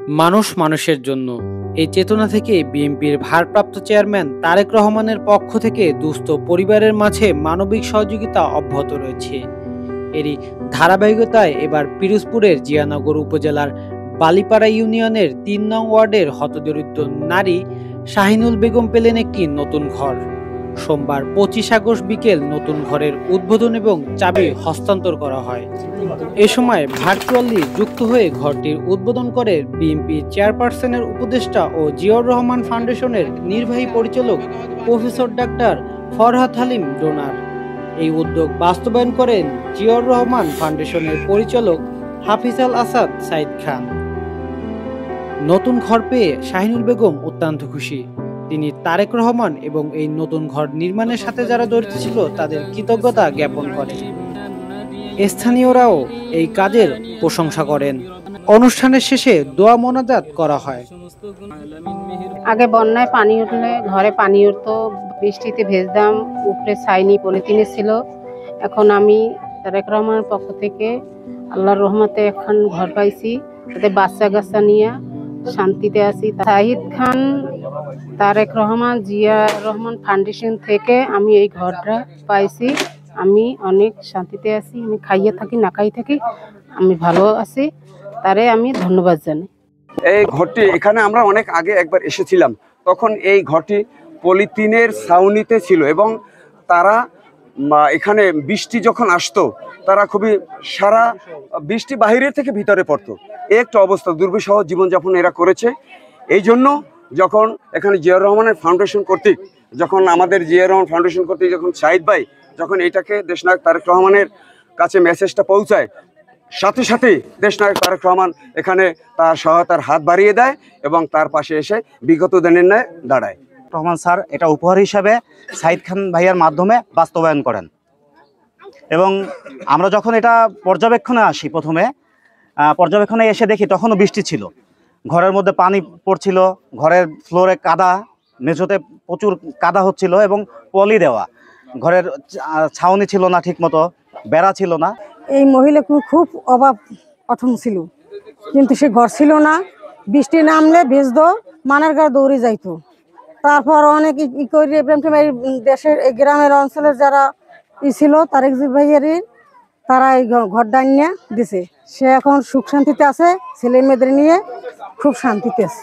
মানুষ মানুষের জন্য এই চেতনা থেকে বিএনপির ভারপ্রাপ্ত চেয়ারম্যান তারেক রহমানের পক্ষ থেকে দুস্থ পরিবারের মাঝে মানবিক সহযোগিতা অব্যাহত রয়েছে। এরই ধারাবাহিকতায় এবার পিরোজপুরের জিয়ানগর উপজেলার বালিপাড়া ইউনিয়নের ৩ নং ওয়ার্ডের হতদরিদ্র নারী শাহিনুল বেগম পেলেন একটি নতুন ঘর। সোমবার ২৫ আগস্ট বিকেল নতুন ঘরের উদ্বোধন এবং চাবি হস্তান্তর করা হয়। এ সময় ভার্চুয়ালি যুক্ত হয়ে ঘরটির উদ্বোধন করে বিএনপি চেয়ারপারসনের উপদেষ্টা ও জিয়াউর রহমান ফাউন্ডেশনের নির্বাহী পরিচালক প্রফেসর ডাক্তার ফরহাদ হালিম ডোনার। এই উদ্যোগ বাস্তবায়ন করেন জিয়াউর রহমান ফাউন্ডেশনের পরিচালক হাফিজ আল আসাদ সাইদ খান। নতুন ঘর পেয়ে শাহিনুল বেগম অত্যন্ত খুশি। তিনি তারেক রহমান এবং এই নতুন ঘর নির্মাণের সাথে যারা জড়িত ছিল তাদের কৃতজ্ঞতা জ্ঞাপন করেন। স্থানীয়রাও এই কাজের প্রশংসা করেন। অনুষ্ঠানের শেষে দোয়া মোনাজাত করা হয়। আগে বন্যায় পানি উঠলে ঘরে পানি উঠতো, বৃষ্টিতে ভেজতাম, উপরে ছাইনি পলিথিনে ছিল। এখন আমি তারেক রহমানের পক্ষ থেকে আল্লাহর রহমতে এখন ঘর পাইছি, তাতে বাচ্চা কাচ্চা নিয়ে শান্তিতে আছি। সাহিদ খান তারেক রহমান জিয়া রহমান ফাউন্ডেশন থেকে আমি এই ঘরটা পাইছি। আমি অনেক শান্তিতে আছি। আমি খাইয়ে থাকি না খাই থাকি, আমি ভালো আছি। তারে আমি ধন্যবাদ জানাই। এই ঘরটি এখানে আমরা অনেক আগে একবার এসেছিলাম, তখন এই ঘরটি পলিথিনের ছাউনিতে ছিল এবং তারা এখানে বৃষ্টি যখন আসতো তারা খুবই সারা বৃষ্টি বাহিরের থেকে ভিতরে পড়তো। এই একটা অবস্থা, দুর্বিষহ জীবনযাপন এরা করেছে। এই জন্য যখন এখানে জিয়াউর রহমানের ফাউন্ডেশন কর্তৃক যখন সাহিদ ভাই যখন এটাকে দেশনায়ক তারেক রহমানের কাছে মেসেজটা পৌঁছায়, সাথে সাথে দেশনায়ক তারেক রহমান এখানে তার সহায়তার হাত বাড়িয়ে দেয় এবং তার পাশে এসে বিগত দিনের ন্যায় দাঁড়ায়। রহমান স্যার এটা উপহার হিসাবে সাইদ খান ভাইয়ার মাধ্যমে বাস্তবায়ন করেন এবং আমরা যখন এটা পর্যবেক্ষণে আসি, প্রথমে পর্যবেক্ষণে এসে দেখি তখনও বৃষ্টি ছিল, ঘরের মধ্যে পানি পড়ছিল, ঘরের ফ্লোরে কাদা, মেঝোতে প্রচুর কাদা হচ্ছিল এবং পলি দেওয়া, ঘরের ছাউনি ছিল না, ঠিক মতো বেড়া ছিল না। এই মহিলা খুব অভাব অঠন ছিল, কিন্তু সে ঘর ছিল না। বৃষ্টি নামলে ভেজতো, মানের ঘর দৌড়ে যাইতো। তারপর অনেক ই করে দেশের এই গ্রামের অঞ্চলের যারা ছিল তারেক ভাইয়েরই, তারা এই ঘর ডাইনিয়া দিছে। সে এখন সুখ শান্তিতে আছে, ছেলে মেয়েদের নিয়ে খুব শান্তিতে আছে।